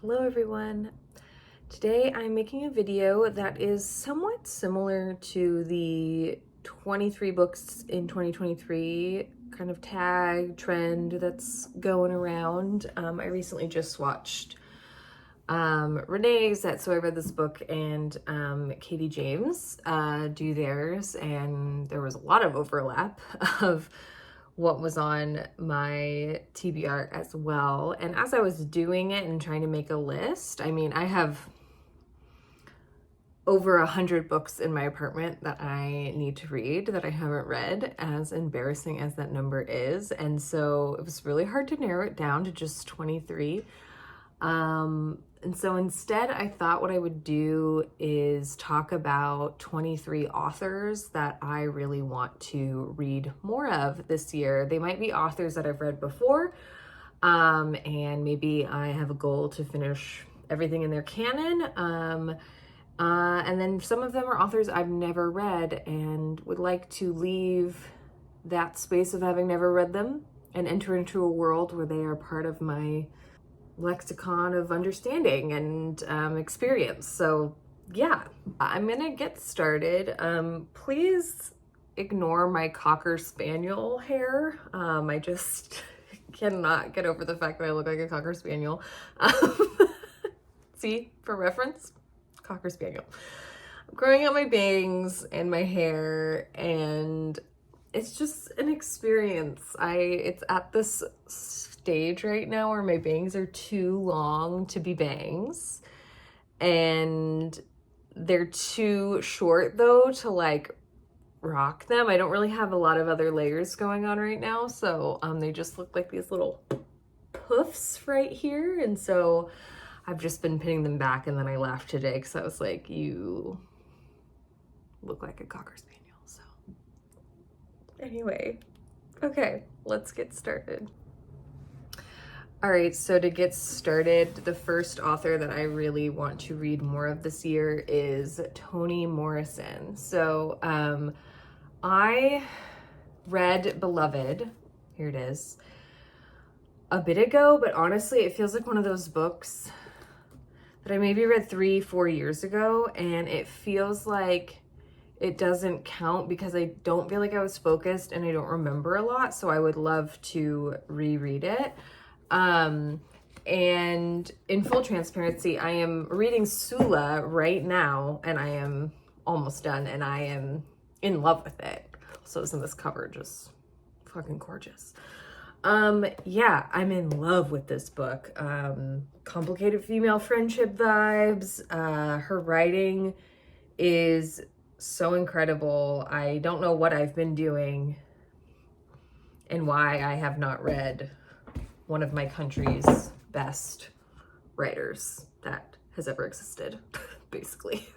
Hello everyone. Today I'm making a video that is somewhat similar to the 23 books in 2023 kind of tag trend that's going around. I recently just watched Renee's That So I Read This Book and Katie James do theirs, and there was a lot of overlap of what was on my TBR as well. And as I was doing it and trying to make a list, I mean, I have over 100 books in my apartment that I need to read that I haven't read, as embarrassing as that number is. And so it was really hard to narrow it down to just 23. And so instead, I thought what I would do is talk about 23 authors that I really want to read more of this year. They might be authors that I've read before, and maybe I have a goal to finish everything in their canon. And then some of them are authors I've never read and would like to leave that space of having never read them and enter into a world where they are part of my lexicon of understanding and experience. So yeah, I'm gonna get started. Please ignore my Cocker Spaniel hair. I just cannot get over the fact that I look like a Cocker Spaniel. See, for reference, Cocker Spaniel. I'm growing out my bangs and my hair, and it's just an experience. It's at this stage right now where my bangs are too long to be bangs, and they're too short though to like rock them. I don't really have a lot of other layers going on right now, so they just look like these little poofs right here, and so I've just been pinning them back. And then I laughed today because I was like, you look like a Cocker Spaniel. So anyway, okay, let's get started. All right, so to get started, the first author that I really want to read more of this year is Toni Morrison. So I read Beloved, here it is, a bit ago, but honestly, it feels like one of those books that I maybe read 3-4 years ago, and it feels like it doesn't count because I don't feel like I was focused and I don't remember a lot, so I would love to reread it. And in full transparency, I am reading Sula right now, and I am almost done, and I am in love with it. So isn't this cover just fucking gorgeous? Yeah, I'm in love with this book. Complicated female friendship vibes. Her writing is so incredible. I don't know what I've been doing and why I have not read one of my country's best writers that has ever existed, basically.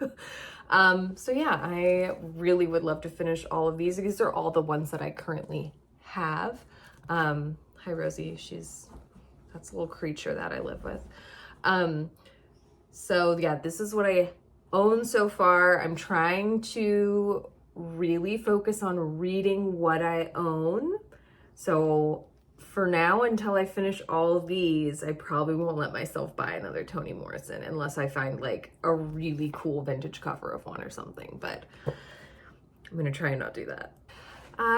So yeah, I really would love to finish all of these. These are all the ones that I currently have. Hi Rosie, that's a little creature that I live with. So yeah, this is what I own so far. I'm trying to really focus on reading what I own. So for now, until I finish all of these, I probably won't let myself buy another Toni Morrison unless I find like a really cool vintage cover of one or something, but I'm gonna try and not do that.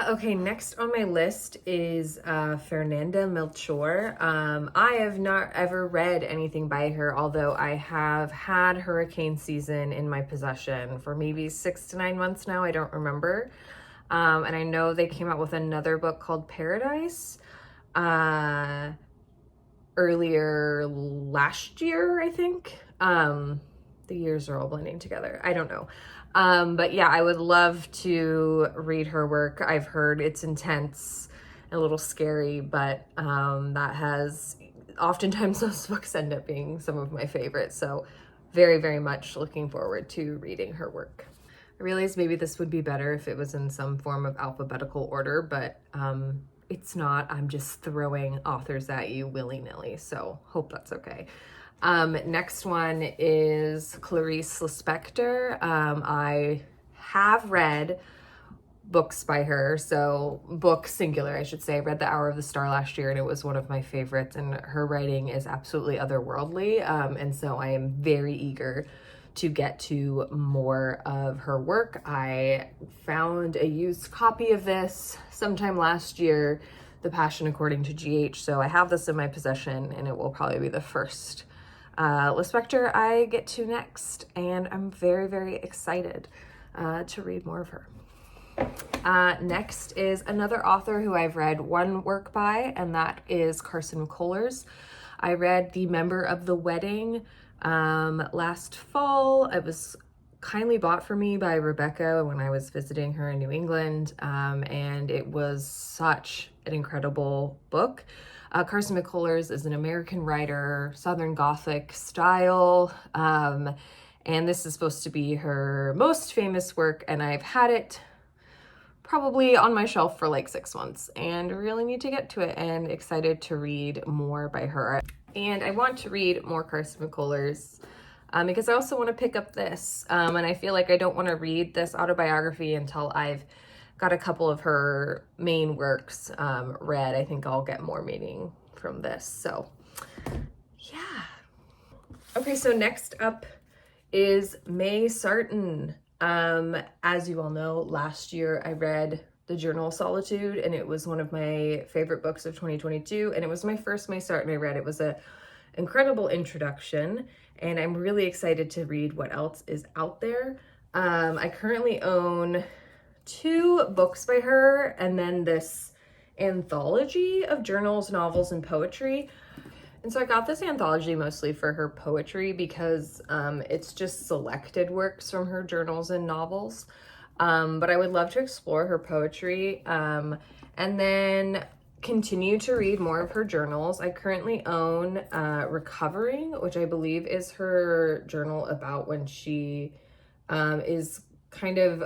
Okay, next on my list is Fernanda Melchor. I have not ever read anything by her, although I have had Hurricane Season in my possession for maybe 6 to 9 months now. I don't remember. And I know they came out with another book called Paradise earlier last year, I think. The years are all blending together. I don't know. But yeah, I would love to read her work. I've heard it's intense, a little scary, but that has oftentimes those books end up being some of my favorites. So very, very much looking forward to reading her work. I realized maybe this would be better if it was in some form of alphabetical order, but it's not. I'm just throwing authors at you willy-nilly, so hope that's okay. Next one is Clarice Lispector. I have read books by her. So book singular, I should say. I read The Hour of the Star last year and it was one of my favorites, and her writing is absolutely otherworldly. And so I am very eager to get to more of her work. I found a used copy of this sometime last year, The Passion According to GH. So I have this in my possession, and it will probably be the first Lispector I get to next. And I'm very, very excited to read more of her. Next is another author who I've read one work by, and that is Carson McCullers. I read The Member of the Wedding last fall. It was kindly bought for me by Rebecca when I was visiting her in New England, and it was such an incredible book. Carson McCullers is an American writer, Southern Gothic style, and this is supposed to be her most famous work, and I've had it probably on my shelf for like 6 months and really need to get to it, and excited to read more by her. And I want to read more Carson McCullers because I also want to pick up this. And I feel like I don't want to read this autobiography until I've got a couple of her main works read. I think I'll get more meaning from this. So yeah. Okay, so next up is May Sarton. As you all know, last year I read The Journal of Solitude, and it was one of my favorite books of 2022, and it was my first May Sarton I read. It was an incredible introduction, and I'm really excited to read what else is out there. I currently own 2 books by her, and then this anthology of journals, novels, and poetry. And so I got this anthology mostly for her poetry because it's just selected works from her journals and novels. But I would love to explore her poetry and then continue to read more of her journals. I currently own Recovering, which I believe is her journal about when she is kind of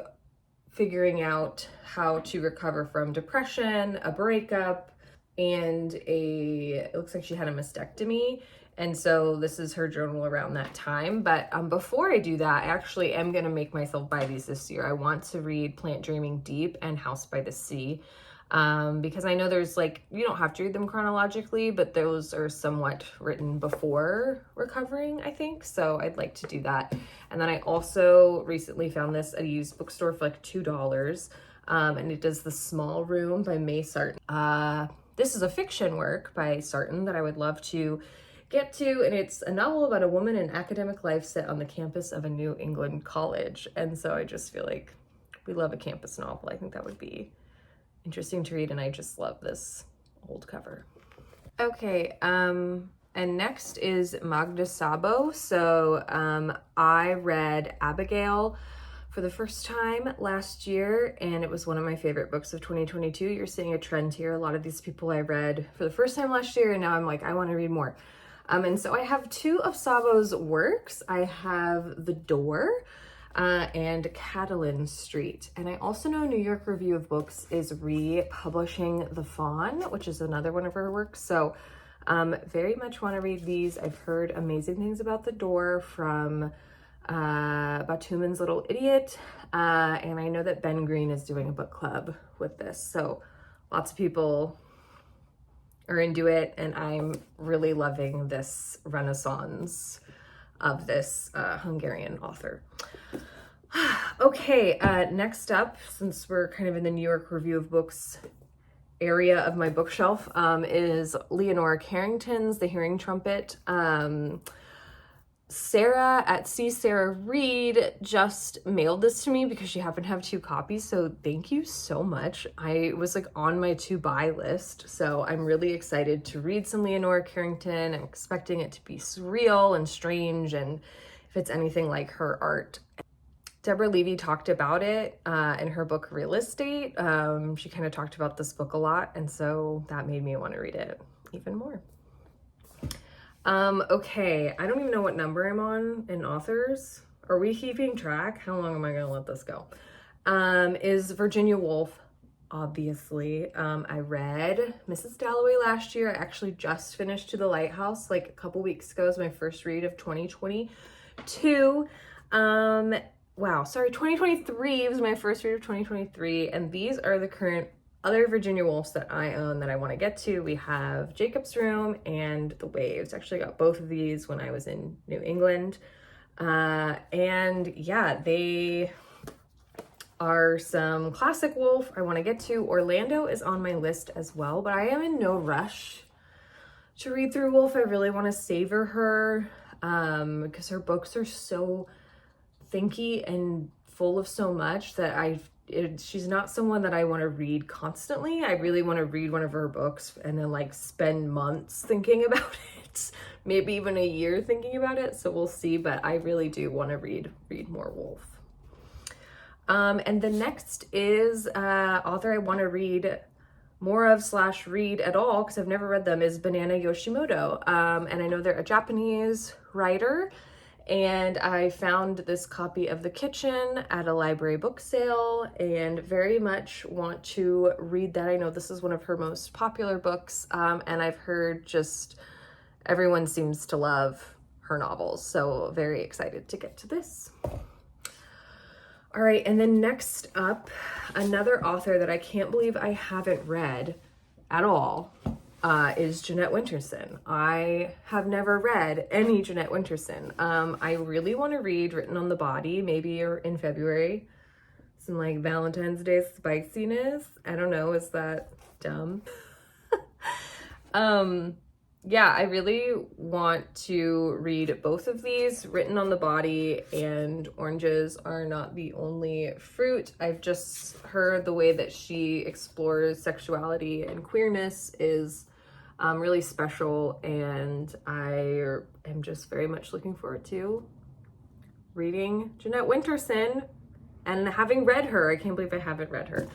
figuring out how to recover from depression, a breakup, and it looks like she had a mastectomy. And so this is her journal around that time. But before I do that, I actually am going to make myself buy these this year. I want to read Plant Dreaming Deep and House by the Sea because I know there's like, you don't have to read them chronologically, but those are somewhat written before Recovering, I think. So I'd like to do that. And then I also recently found this at a used bookstore for like $2. And it does The Small Room by May Sarton. This is a fiction work by Sarton that I would love to get to, and it's a novel about a woman in academic life set on the campus of a New England college. And so I just feel like we love a campus novel. I think that would be interesting to read, and I just love this old cover. Okay, and next is Magda Sabo. So I read Abigail for the first time last year, and it was one of my favorite books of 2022. You're seeing a trend here. A lot of these people I read for the first time last year, and now I'm like, I want to read more. And so I have 2 of Sabo's works. I have The Door and Catalan Street. And I also know New York Review of Books is republishing The Fawn, which is another one of her works. So very much want to read these. I've heard amazing things about The Door from Batuman's Little Idiot, and I know that Ben Green is doing a book club with this, so lots of people are into it, and I'm really loving this renaissance of this Hungarian author. Okay, next up, since we're kind of in the New York Review of Books area of my bookshelf, is Leonora Carrington's The Hearing Trumpet. Sarah at C. Sarah Reed just mailed this to me because she happened to have 2 copies. So thank you so much. I was like on my to buy list. So I'm really excited to read some Leonora Carrington. I'm expecting it to be surreal and strange, and if it's anything like her art. Deborah Levy talked about it in her book Real Estate. She kind of talked about this book a lot, and so that made me want to read it even more. Okay, I don't even know what number I'm on in authors. Are we keeping track? How long am I gonna let this go? Is Virginia Woolf, obviously. I read Mrs. Dalloway last year. I actually just finished To the Lighthouse like a couple weeks ago. It was my first read of 2022. wow, sorry, 2023 was my first read of 2023, and these are the current other Virginia Woolfs that I own that I want to get to. We have Jacob's Room and The Waves. Actually got both of these when I was in New England. And yeah, they are some classic Woolf I want to get to. Orlando is on my list as well, but I am in no rush to read through Woolf. I really want to savor her because her books are so thinky and full of so much that she's not someone that I want to read constantly. I really want to read one of her books and then like spend months thinking about it, maybe even a year thinking about it. So we'll see, but I really do want to read more Woolf. And the next is author I want to read more of / read at all, because I've never read them, is Banana Yoshimoto. And I know they're a Japanese writer, and I found this copy of The Kitchen at a library book sale and very much want to read that. I know this is one of her most popular books, and I've heard just everyone seems to love her novels, so very excited to get to this. All right, and then next up, another author that I can't believe I haven't read at all is Jeanette Winterson. I have never read any Jeanette Winterson. I really want to read Written on the Body, maybe in February. Some like Valentine's Day spiciness. I don't know, is that dumb? Yeah, I really want to read both of these. Written on the Body and Oranges Are Not the Only Fruit. I've just heard the way that she explores sexuality and queerness is really special, and I am just very much looking forward to reading Jeanette Winterson and having read her. I can't believe I haven't read her.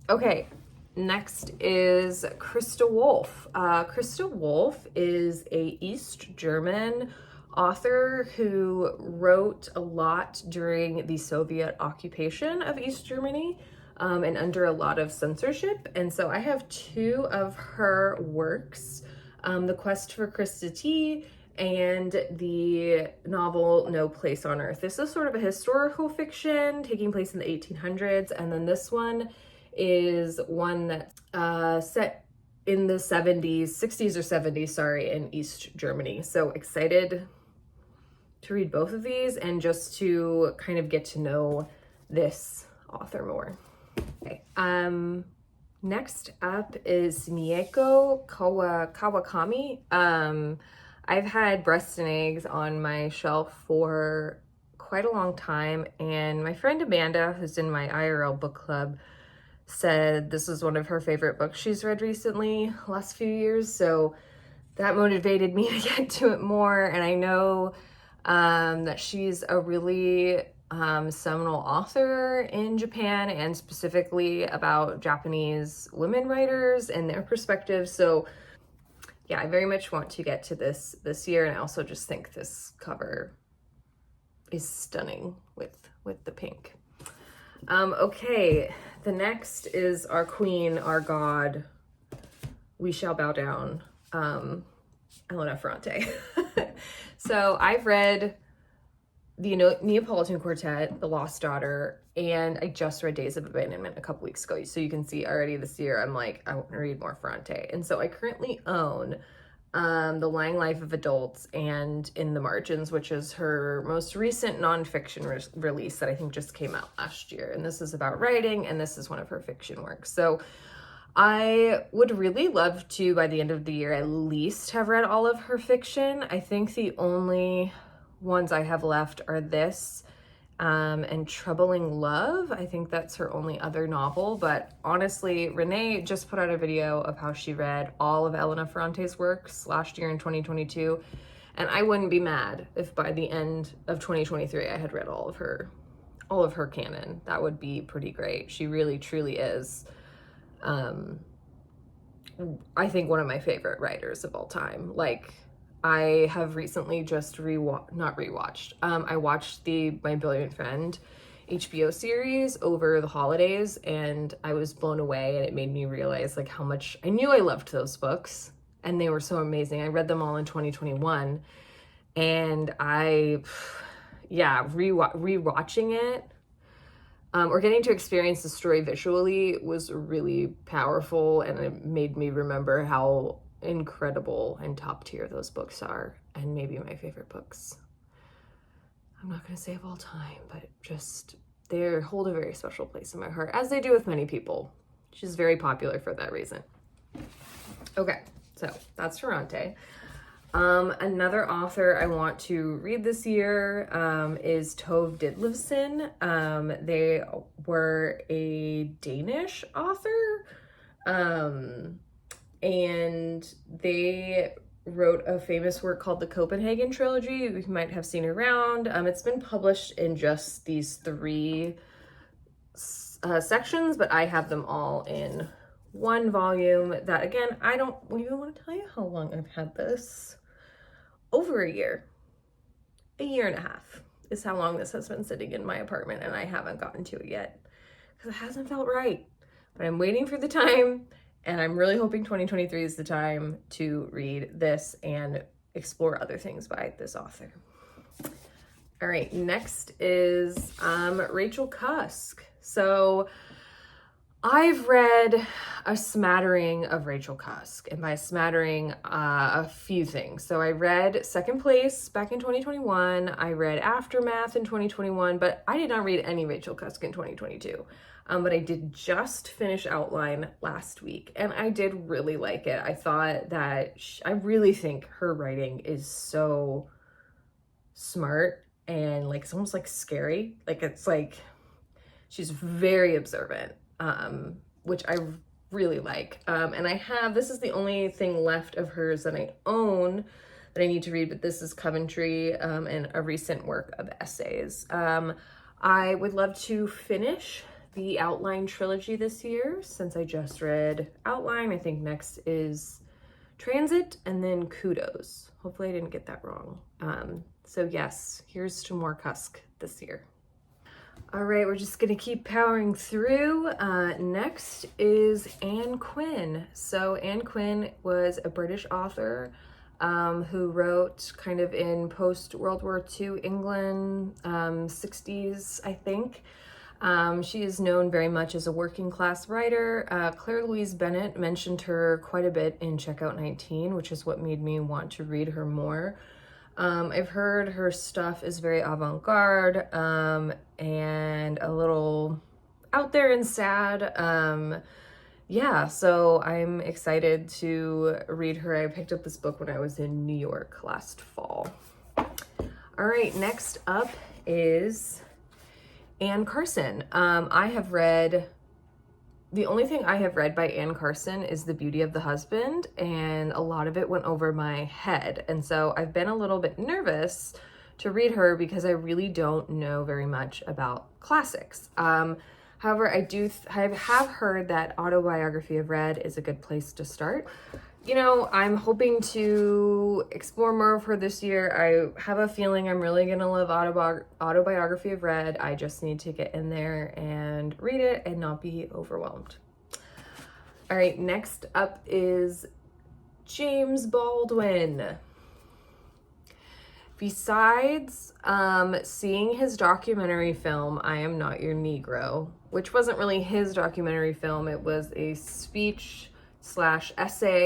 Okay. Next is Christa Wolf. Christa Wolf is a East German author who wrote a lot during the Soviet occupation of East Germany and under a lot of censorship. And so I have 2 of her works, The Quest for Krista T and the novel No Place on Earth. This is sort of a historical fiction taking place in the 1800s, and then this one is one that's set in the 60s or 70s, sorry, in East Germany. So excited to read both of these and just to kind of get to know this author more. Okay. Next up is Mieko Kawakami. I've had Breasts and Eggs on my shelf for quite a long time, and my friend Amanda, who's in my IRL book club, said this is one of her favorite books she's read recently, last few years, so that motivated me to get to it more. And I know that she's a really seminal author in Japan, and specifically about Japanese women writers and their perspectives. So yeah, I very much want to get to this year, and I also just think this cover is stunning with the pink. Okay, the next is our queen, our god, We Shall Bow Down, Elena Ferrante. So I've read the Neapolitan Quartet, The Lost Daughter, and I just read Days of Abandonment a couple weeks ago. So you can see already this year, I'm like, I want to read more Ferrante. And so I currently own The Lying Life of Adults and In the Margins, which is her most recent nonfiction release that I think just came out last year. And this is about writing, and this is one of her fiction works. So I would really love to, by the end of the year, at least have read all of her fiction. I think the only ones I have left are this and Troubling Love. I think that's her only other novel, but honestly, Renee just put out a video of how she read all of Elena Ferrante's works last year in 2022, and I wouldn't be mad if by the end of 2023 I had read all of her canon. That would be pretty great. She really truly is I think one of my favorite writers of all time. Like, I have recently just I watched the My Brilliant Friend HBO series over the holidays, and I was blown away, and it made me realize like how much I knew I loved those books, and they were so amazing. I read them all in 2021, and yeah, rewatching it, or getting to experience the story visually was really powerful, and it made me remember how incredible and top tier those books are, and maybe my favorite books. I'm not going to say of all time, but just they hold a very special place in my heart, as they do with many people. She's very popular for that reason. Okay, so that's Ferrante. Another author I want to read this year is Tove Ditlevsen. They were a Danish author, and they wrote a famous work called the Copenhagen Trilogy. You might have seen it around. It's been published in just these 3 sections, but I have them all in one volume that, again, I don't even want to tell you how long I've had this. Over a year and a half is how long this has been sitting in my apartment, and I haven't gotten to it yet because it hasn't felt right. But I'm waiting for the time, and I'm really hoping 2023 is the time to read this and explore other things by this author. All right, next is Rachel Cusk. So I've read a smattering of Rachel Cusk, and by smattering, a few things. So I read Second Place back in 2021. I read Aftermath in 2021, but I did not read any Rachel Cusk in 2022. But I did just finish Outline last week, and I did really like it. I thought that I really think her writing is so smart and like it's almost like scary. Like it's like she's very observant. Which I really like. And this is the only thing left of hers that I own that I need to read, but this is Coventry, and a recent work of essays. I would love to finish the Outline trilogy this year, since I just read Outline. I think next is Transit, and then Kudos. Hopefully I didn't get that wrong. So yes, here's to more Cusk this year. All right, we're just gonna keep powering through. Next is Anne Quinn. So Anne Quinn was a British author who wrote kind of in post-World War II England, 60s, I think. She is known very much as a working class writer. Claire Louise Bennett mentioned her quite a bit in Checkout 19, which is what made me want to read her more. I've heard her stuff is very avant-garde, and a little out there and sad. Yeah, so I'm excited to read her. I picked up this book when I was in New York last fall. All right, next up is Anne Carson. The only thing I have read by Anne Carson is The Beauty of the Husband, and a lot of it went over my head. And so I've been a little bit nervous to read her because I really don't know very much about classics. However, I have heard that Autobiography of Red is a good place to start. You know, I'm hoping to explore more of her this year. I have a feeling I'm really gonna love Autobiography of Red. I just need to get in there and read it and not be overwhelmed. All right, next up is James Baldwin. Besides seeing his documentary film, I Am Not Your Negro, which wasn't really his documentary film, it was a speech/essay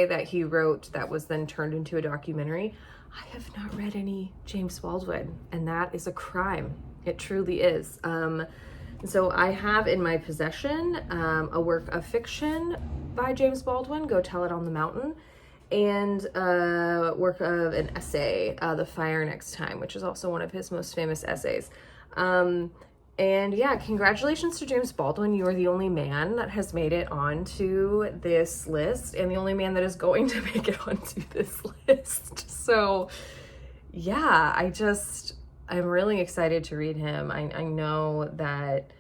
that he wrote that was then turned into a documentary. I have not read any James Baldwin, and that is a crime. It truly is. So I have in my possession a work of fiction by James Baldwin, Go Tell It on the Mountain, and a work of an essay, The Fire Next Time, which is also one of his most famous essays. And yeah, congratulations to James Baldwin. You are the only man that has made it onto this list, and the only man that is going to make it onto this list. So yeah, I'm really excited to read him. I know that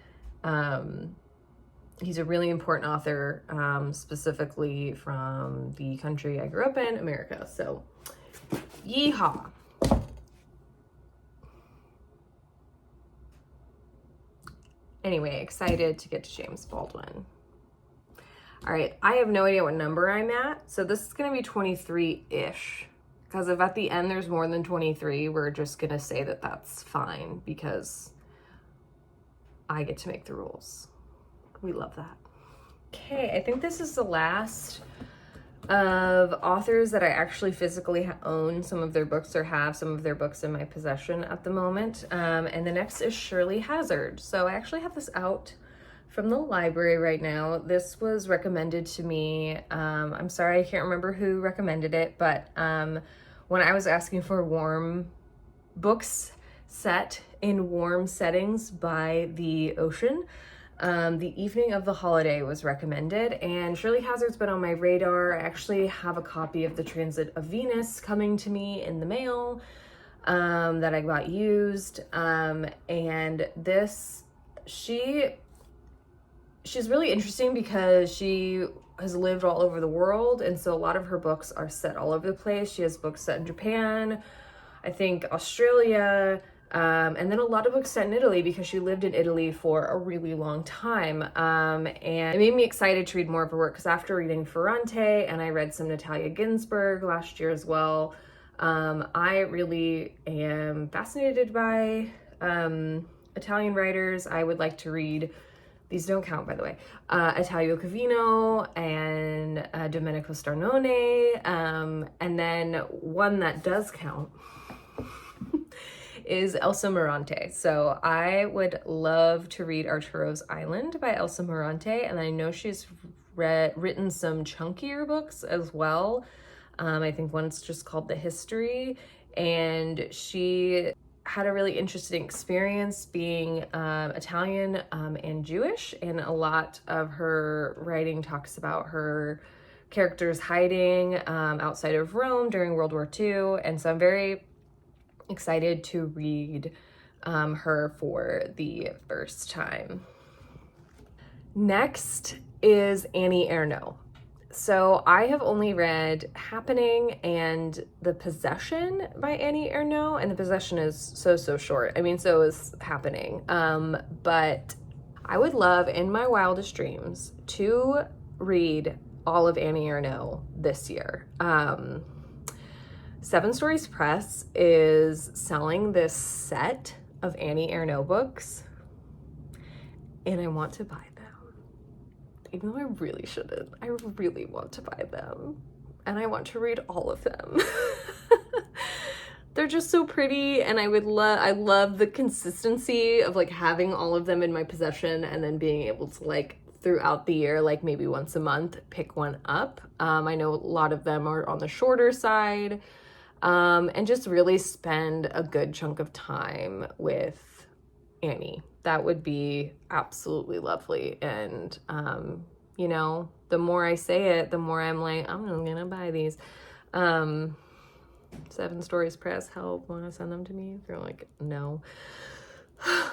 he's a really important author, specifically from the country I grew up in, America. So yeehaw. Anyway, excited to get to James Baldwin. All right, I have no idea what number I'm at, so this is gonna be 23-ish. Because if at the end there's more than 23, we're just gonna say that that's fine because I get to make the rules. We love that. Okay, I think this is the last of authors that I actually physically own some of their books or have some of their books in my possession at the moment. And the next is Shirley Hazard. So I actually have this out from the library right now. This was recommended to me. I'm sorry, I can't remember who recommended it, but when I was asking for warm books set in warm settings by the ocean, The Evening of the Holiday was recommended, and Shirley Hazard's been on my radar. I actually have a copy of The Transit of Venus coming to me in the mail that I got used. And she's really interesting because she has lived all over the world, and so a lot of her books are set all over the place. She has books set in Japan, I think Australia, and then a lot of books set in Italy because she lived in Italy for a really long time. And it made me excited to read more of her work because after reading Ferrante, and I read some Natalia Ginsburg last year as well, I really am fascinated by Italian writers. I would like to read, these don't count by the way, Italo Calvino and Domenico Starnone, and then one that does count is Elsa Morante. So I would love to read Arturo's Island by Elsa Morante, and I know she's written some chunkier books as well. I think one's just called The History, and she had a really interesting experience being Italian and Jewish, and a lot of her writing talks about her characters hiding outside of Rome during World War II, and so I'm very excited to read her for the first time. Next is Annie Ernaux. So I have only read Happening and The Possession by Annie Ernaux, and The Possession is so short. I mean, so is Happening. But I would love, in my wildest dreams, to read all of Annie Ernaux this year. Seven Stories Press is selling this set of Annie Ernaux books, and I want to buy them. Even though I really shouldn't, I really want to buy them, and I want to read all of them. They're just so pretty, and I love the consistency of like having all of them in my possession and then being able to like throughout the year, like maybe once a month, pick one up. I know a lot of them are on the shorter side. And just really spend a good chunk of time with Annie. That would be absolutely lovely. And, you know, the more I say it, the more I'm like, I'm gonna buy these. Seven Stories Press, help, want to send them to me? They're like, no.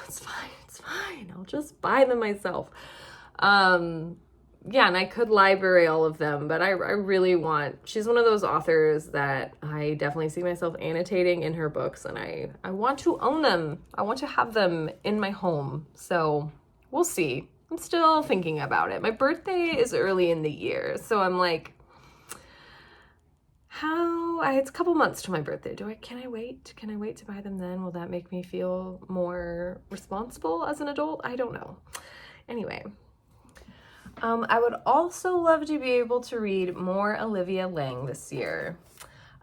It's fine. I'll just buy them myself. Yeah, and I could library all of them, but I really want, she's one of those authors that I definitely see myself annotating in her books, and I want to own them. I want to have them in my home. So we'll see. I'm still thinking about it. My birthday is early in the year, so I'm like, it's a couple months to my birthday. Can I wait? Can I wait to buy them then? Will that make me feel more responsible as an adult? I don't know. Anyway. I would also love to be able to read more Olivia Laing this year.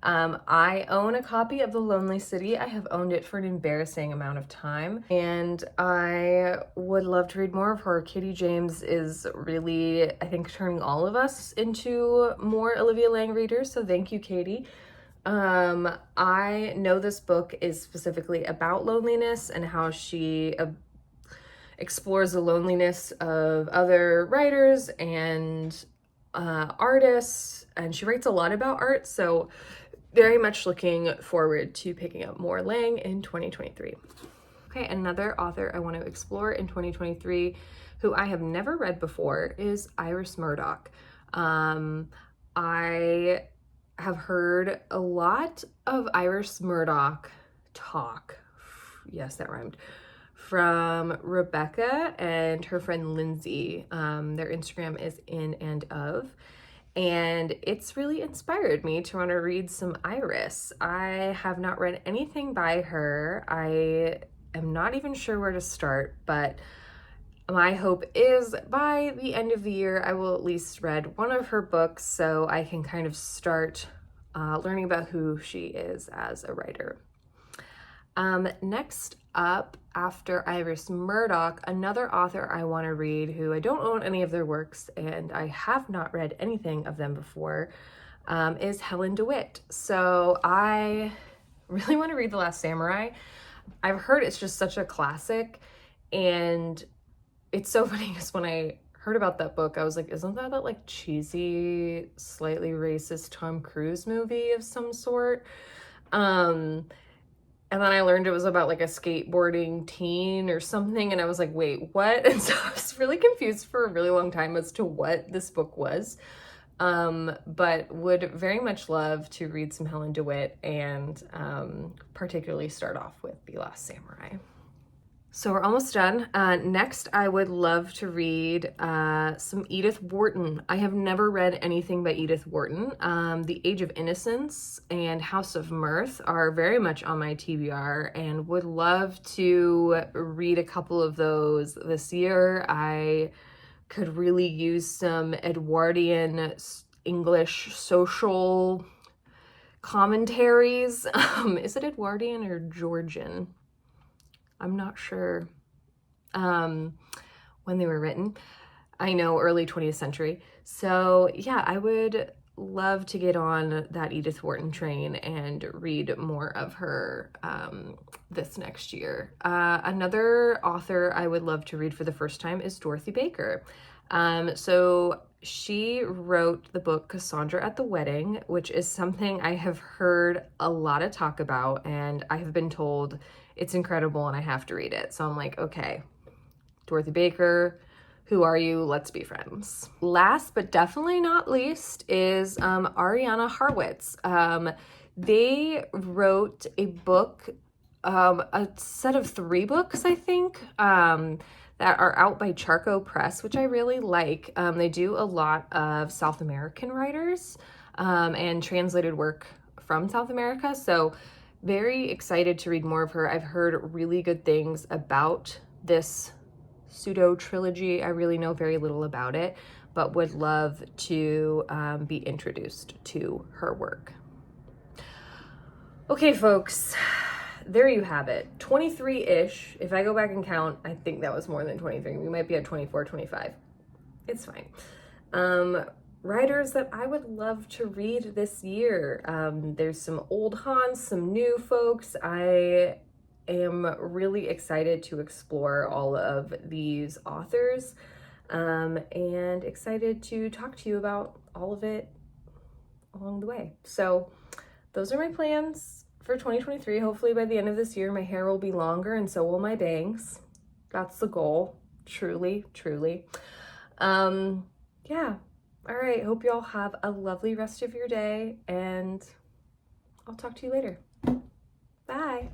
I own a copy of The Lonely City. I have owned it for an embarrassing amount of time, and I would love to read more of her. Katie James is really, I think, turning all of us into more Olivia Laing readers, so thank you, Katie. I know this book is specifically about loneliness and how she explores the loneliness of other writers and artists, and she writes a lot about art, so very much looking forward to picking up more Laing in 2023. Okay, another author I want to explore in 2023 who I have never read before is Iris Murdoch. I have heard a lot of Iris Murdoch talk, yes, that rhymed, from Rebecca and her friend Lindsay. Their Instagram is in and of. and it's really inspired me to want to read some Iris. I have not read anything by her. I am not even sure where to start, but my hope is by the end of the year, I will at least read one of her books so I can kind of start learning about who she is as a writer. Next up, after Iris Murdoch, another author I want to read who I don't own any of their works and I have not read anything of them before, is Helen DeWitt. So I really want to read The Last Samurai. I've heard it's just such a classic, and it's so funny because when I heard about that book, I was like, isn't that like cheesy, slightly racist Tom Cruise movie of some sort? And then I learned it was about like a skateboarding teen or something, and I was like, wait, what? And so I was really confused for a really long time as to what this book was. But would very much love to read some Helen DeWitt, and particularly start off with The Last Samurai. So we're almost done. Next, I would love to read some Edith Wharton. I have never read anything by Edith Wharton. The Age of Innocence and House of Mirth are very much on my TBR, and would love to read a couple of those this year. I could really use some Edwardian English social commentaries. Is it Edwardian or Georgian? I'm not sure when they were written. I know early 20th century. So yeah, I would love to get on that Edith Wharton train and read more of her this next year. Another author I would love to read for the first time is Dorothy Baker. So she wrote the book Cassandra at the Wedding, which is something I have heard a lot of talk about, and I have been told it's incredible and I have to read it. So I'm like, okay, Dorothy Baker, who are you? Let's be friends. Last but definitely not least is Ariana Harwitz. They wrote a book, a set of 3 books, I think, that are out by Charco Press, which I really like. They do a lot of South American writers and translated work from South America. So very excited to read more of her. I've heard really good things about this pseudo trilogy. I really know very little about it, but would love to be introduced to her work. Okay, folks, there you have it. 23-ish. If I go back and count, I think that was more than 23. We might be at 24, 25. It's fine. Writers that I would love to read this year. There's some old haunts, some new folks. I am really excited to explore all of these authors, and excited to talk to you about all of it along the way. So those are my plans for 2023. Hopefully by the end of this year, my hair will be longer and so will my bangs. That's the goal. Truly, truly. Yeah. All right. Hope you all have a lovely rest of your day, and I'll talk to you later. Bye.